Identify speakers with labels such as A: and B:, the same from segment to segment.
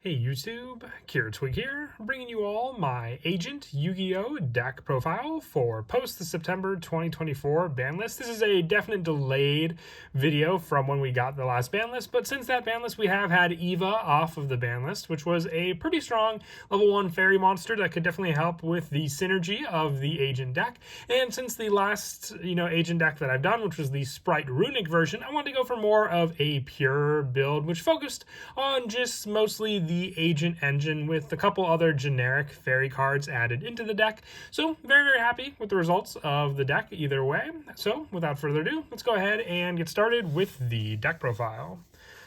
A: Hey YouTube, Twig here, bringing you all my Agent Yu-Gi-Oh! Deck profile for post the September 2024 ban list. This is a definite delayed video from when we got the last ban list, but since that ban list we have had Eva off of the ban list, which was a pretty strong level 1 fairy monster that could definitely help with the synergy of the Agent deck. And since the last, Agent deck that I've done, which was the Sprite Runic version, I wanted to go for more of a pure build, which focused on just mostly the Agent engine with a couple other generic fairy cards added into the deck. So very happy with the results of the deck either way. So without further ado, let's go ahead and get started with the deck profile.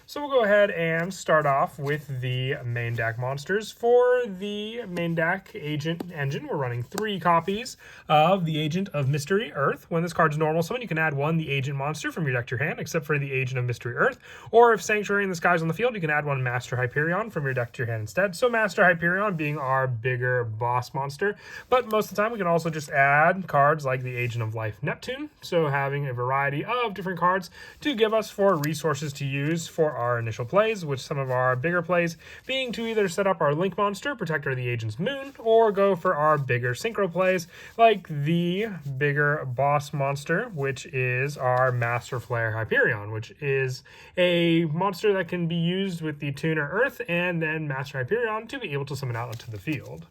A: So we'll go ahead and start off with the main deck monsters. For the main deck Agent engine, we're running 3 copies of the Agent of Mystery Earth. When this card's normal summon, you can add 1 the Agent monster from your deck to your hand, except for the Agent of Mystery Earth. Or if Sanctuary in the Sky is on the field, you can add 1 Master Hyperion from your deck to your hand instead. So Master Hyperion being our bigger boss monster. But most of the time, we can also just add cards like the Agent of Life Neptune. So having a variety of different cards to give us for resources to use for our initial plays, which some of our bigger plays being to either set up our Link monster, Protector of the Agent's Moon, or go for our bigger synchro plays like the bigger boss monster, which is our Master Flare Hyperion, which is a monster that can be used with the Tuner Earth and then Master Hyperion to be able to summon out onto the field.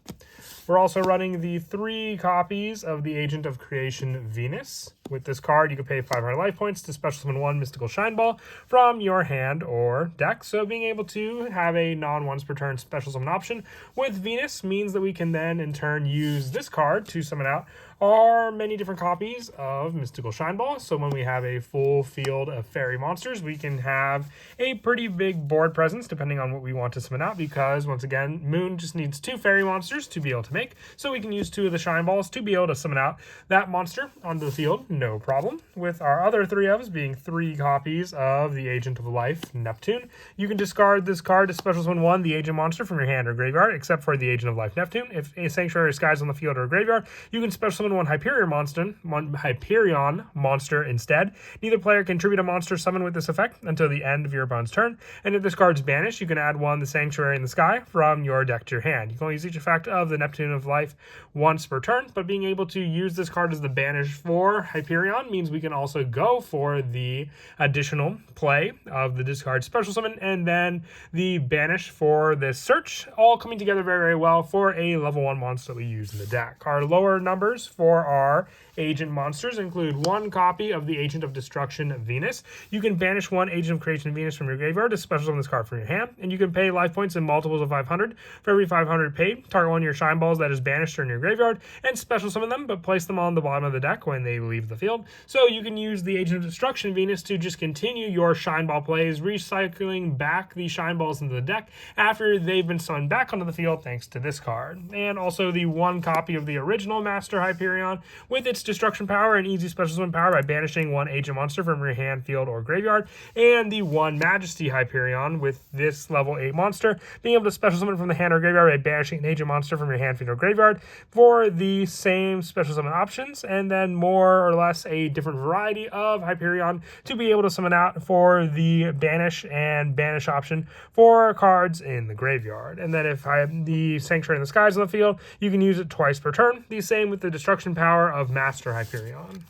A: We're also running the 3 copies of the Agent of Creation Venus. With this card, you can pay 500 life points to special summon 1 Mystical Shine Ball from your hand or deck. So being able to have a non-once per turn special summon option with Venus means that we can then in turn use this card to summon out our many different copies of Mystical Shine Ball. So when we have a full field of fairy monsters, we can have a pretty big board presence depending on what we want to summon out, because once again, Moon just needs 2 fairy monsters to be able to make. So we can use 2 of the Shine Balls to be able to summon out that monster onto the field, no problem. With our other 3 ofs being 3 copies of the Agent of Life Neptune, you can discard this card to special summon 1 the Agent monster from your hand or graveyard, except for the Agent of Life Neptune. If a Sanctuary Skies on the field or graveyard, you can special summon 1 Hyperion monster instead. Neither player can tribute a monster summoned with this effect until the end of your opponent's turn. And if this card's banished, you can add 1 the Sanctuary in the Sky from your deck to your hand. You can only use each effect of the Neptune of Life once per turn, but being able to use this card as the banish for Hyperion means we can also go for the additional play of the discard special summon and then the banish for this search, all coming together very well for a level 1 monster that we use in the deck. Our lower numbers for our Agent monsters include 1 copy of the Agent of Destruction Venus. You can banish 1 Agent of Creation Venus from your graveyard to special summon this card from your hand, and you can pay life points in multiples of 500. For every 500 paid, target 1 of your Shine Balls that is banished or in your graveyard and special summon them, but place them on the bottom of the deck when they leave the field. So you can use the Agent of Destruction Venus to just continue your Shine Ball plays, recycling back the Shine Balls into the deck after they've been summoned back onto the field thanks to this card. And also the 1 copy of the original Master Hyperion with its destruction power and easy special summon power by banishing 1 Agent monster from your hand, field, or graveyard, and the 1 Majesty Hyperion with this level 8 monster being able to special summon from the hand or graveyard by banishing an Agent monster from your hand, field, or graveyard for the same special summon options, and then more or less a different variety of Hyperion to be able to summon out for the banish and banish option for cards in the graveyard. And then if I have the Sanctuary in the Skies on the field, you can use it twice per turn. The same with the destruction power of Master Hyperion.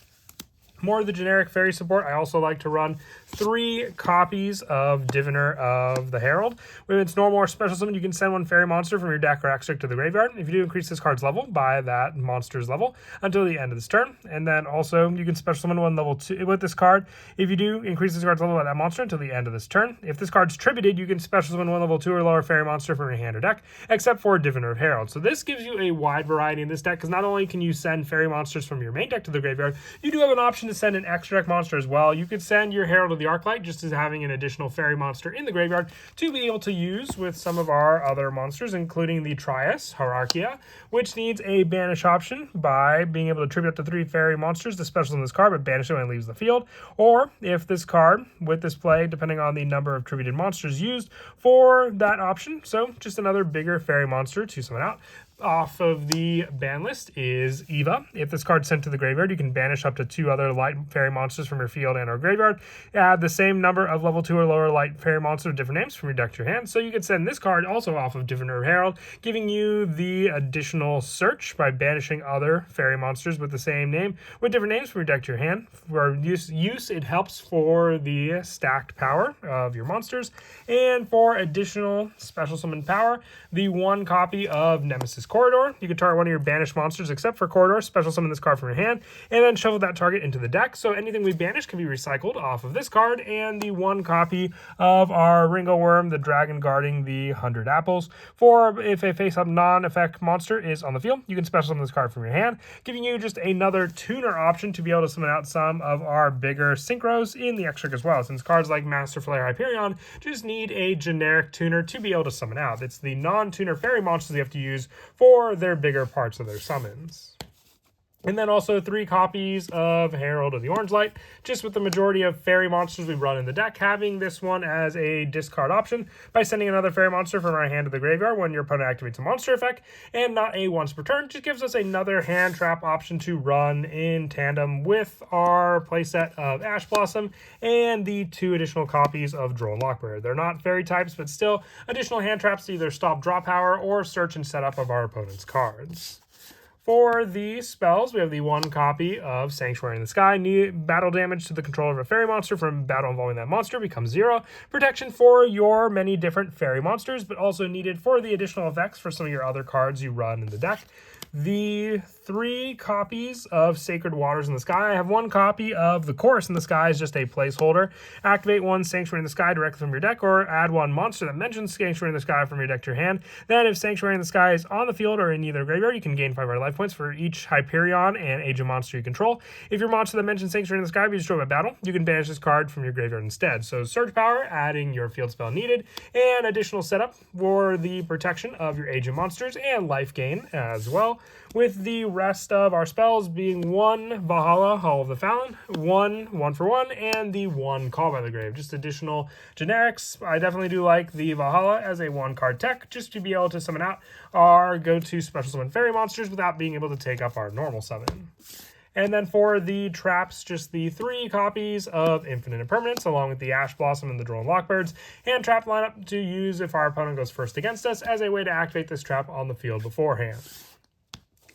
A: More of the generic fairy support, I also like to run 3 copies of Diviner of the Herald. When it's normal or special summon, you can send 1 fairy monster from your deck or extract to the graveyard. If you do, increase this card's level by that monster's level until the end of this turn. And then also, you can special summon 1 level 2 with this card. If you do, increase this card's level by that monster until the end of this turn. If this card's tributed, you can special summon 1 level 2 or lower fairy monster from your hand or deck, except for Diviner of Herald. So this gives you a wide variety in this deck, because not only can you send fairy monsters from your main deck to the graveyard, you do have an option to send an extra deck monster as well. You could send your Herald of the Arclight just as having an additional fairy monster in the graveyard to be able to use with some of our other monsters, including the Trias, Hierarchia, which needs a banish option by being able to tribute up to 3 fairy monsters to special summon this card, but banish it when it leaves the field. Or if this card, with this play, depending on the number of tributed monsters used for that option, so just another bigger fairy monster to summon out. off of the ban list is Eva. If this card's sent to the graveyard, you can banish up to 2 other light fairy monsters from your field and or graveyard. Add the same number of level 2 or lower light fairy monsters with different names from your deck to your hand. So you could send this card also off of Diviner of Herald, giving you the additional search by banishing other fairy monsters with the same name with different names from your deck to your hand. For use, it helps for the stacked power of your monsters. And for additional special summon power, the 1 copy of Nemesis Corridor. You can target one of your banished monsters except for Corridor, special summon this card from your hand, and then shuffle that target into the deck. So anything we banish can be recycled off of this card, and the 1 copy of our Ringo Worm, the dragon guarding the 100 apples. For if a face-up non-effect monster is on the field, you can special summon this card from your hand, giving you just another tuner option to be able to summon out some of our bigger synchros in the extra as well, since cards like Master Flare Hyperion just need a generic tuner to be able to summon out. It's the non-tuner fairy monsters you have to use for their bigger parts of their summons. And then also 3 copies of Herald of the Orange Light, just with the majority of fairy monsters we run in the deck, having this one as a discard option by sending another fairy monster from our hand to the graveyard when your opponent activates a monster effect, and not a once per turn, just gives us another hand trap option to run in tandem with our playset of Ash Blossom and the 2 additional copies of Droll and Lockbear. They're not fairy types, but still additional hand traps to either stop draw power or search and setup of our opponent's cards. For the spells, we have the 1 copy of Sanctuary in the Sky. Battle damage to the controller of a fairy monster from battle involving that monster becomes 0. Protection for your many different fairy monsters, but also needed for the additional effects for some of your other cards you run in the deck. The 3 copies of Sacred Waters in the Sky. I have 1 copy of the Chorus in the Sky as just a placeholder. Activate 1 Sanctuary in the Sky directly from your deck, or add 1 monster that mentions Sanctuary in the Sky from your deck to your hand. Then if Sanctuary in the Sky is on the field or in either graveyard, you can gain 5 life points for each Hyperion and Agent monster you control. If your monster that mentions Sanctuary in the Sky be destroyed by battle, you can banish this card from your graveyard instead. So Surge Power, adding your field spell needed, and additional setup for the protection of your Agent monsters and life gain as well, with the rest of our spells being 1 Valhalla, Hall of the Fallon, 1 for 1, and the 1 Call by the Grave. Just additional generics. I definitely do like the Valhalla as a 1-card tech, just to be able to summon out our go-to special summon fairy monsters without being able to take up our normal summon. And then for the traps, just the 3 copies of Infinite Impermanence, along with the Ash Blossom and the Droll and Lockbirds, and trap lineup to use if our opponent goes first against us as a way to activate this trap on the field beforehand.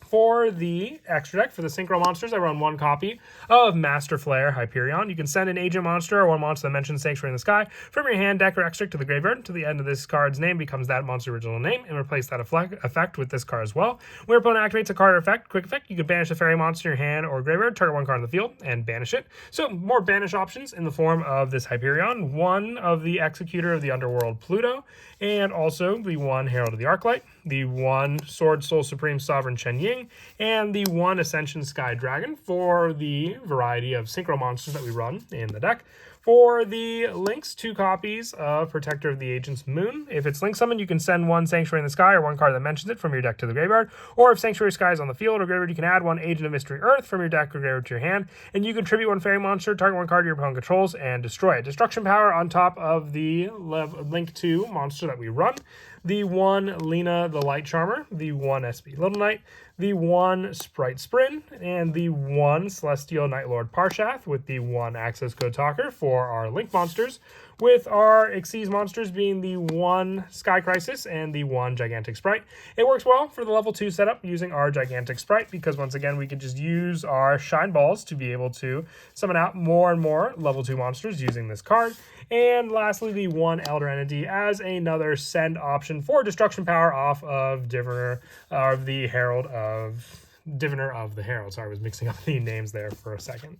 A: For the extra deck, for the Synchro monsters, I run 1 copy of Master Flare Hyperion. You can send an Agent monster or 1 monster that mentions Sanctuary in the Sky from your hand, deck, or extra deck to the graveyard until the end of this card's name becomes that monster's original name, and replace that effect with this card as well. When your opponent activates a card or effect, quick effect, you can banish a fairy monster in your hand or graveyard, target 1 card on the field, and banish it. So more banish options in the form of this Hyperion, 1 of the Executor of the Underworld Pluto, and also the 1 Herald of the Arclight, the 1 Sword Soul Supreme Sovereign Chen Ying, and the 1 Ascension Sky Dragon for the variety of synchro monsters that we run in the deck. For the links, 2 copies of Protector of the Agent's Moon. If it's link summoned, you can send 1 Sanctuary in the Sky or 1 card that mentions it from your deck to the graveyard. Or if Sanctuary Sky is on the field or graveyard, you can add 1 Agent of Mystery Earth from your deck or graveyard to your hand. And you contribute 1 fairy monster, target 1 card your opponent controls, and destroy it. Destruction power on top of the link 2 monster that we run. The 1 Lena the Light Charmer, the 1 SB Little Knight, the 1 Sprite Sprin, and the 1 Celestial Night Lord Parshath with the 1 Access Code Talker for our Link monsters, with our Xyz monsters being the 1 Sky Crisis and the 1 Gigantic Sprite. It works well for the level 2 setup using our Gigantic Sprite because once again we can just use our Shine Balls to be able to summon out more and more level 2 monsters using this card. And lastly, the 1 Elder Entity as another send option for destruction power off of Diviner of the Herald of Diviner of the Herald. Sorry, I was mixing up the names there for a second.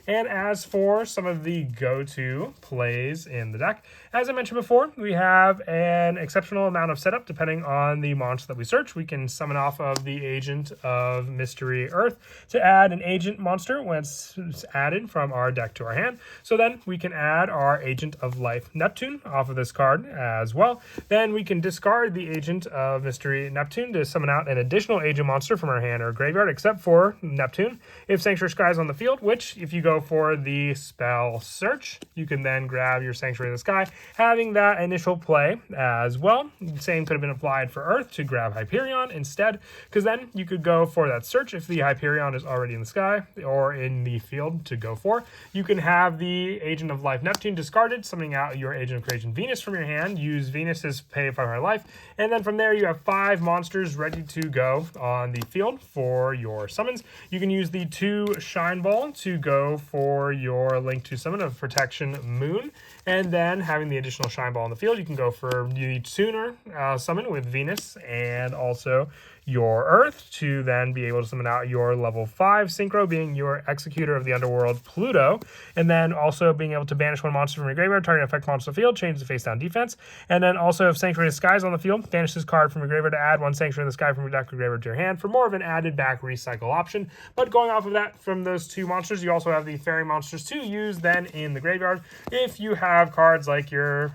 A: And as for some of the go-to plays in the deck, as I mentioned before, we have an exceptional amount of setup depending on the monster that we search. We can summon off of the Agent of Mystery Earth to add an Agent monster when it's added from our deck to our hand. So then we can add our Agent of Life Neptune off of this card as well. Then we can discard the Agent of Mystery Neptune to summon out an additional Agent monster from our hand or graveyard, except for Neptune. If Sanctuary Sky is on the field, which if you go go for the spell search. You can then grab your Sanctuary of the Sky, having that initial play as well. Same could have been applied for Earth to grab Hyperion instead, because then you could go for that search if the Hyperion is already in the sky or in the field to go for. You can have the Agent of Life Neptune discarded, summoning out your Agent of Creation Venus from your hand. Use Venus as pay 500 life, and then from there you have 5 monsters ready to go on the field for your summons. You can use the 2 Shine Ball to go for your Link to Summon of Protection Moon, and then having the additional Shine Ball on the field, you can go for the Tuner summon with Venus and also your Earth to then be able to summon out your level 5 Synchro, being your Executor of the Underworld Pluto, and then also being able to banish 1 monster from your graveyard, target effect monster on the field, change the face down defense, and then also if Sanctuary of the Sky is on the field, banish this card from your graveyard to add 1 Sanctuary of the Sky from your deck or graveyard to your hand for more of an added back recycle option. But going off of that, from those 2 monsters, you also have the fairy monsters to use then in the graveyard if you have cards like your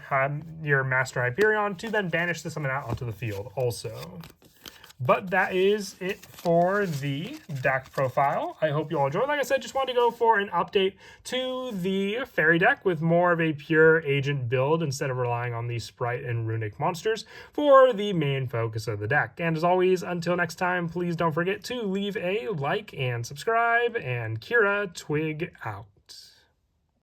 A: Master Hyperion to then banish the summon out onto the field also. But that is it for the deck profile. I hope you all enjoyed. Like I said, just wanted to go for an update to the fairy deck with more of a pure agent build instead of relying on the sprite and runic monsters for the main focus of the deck. And as always, until next time, please don't forget to leave a like and subscribe, and Kira Twig out.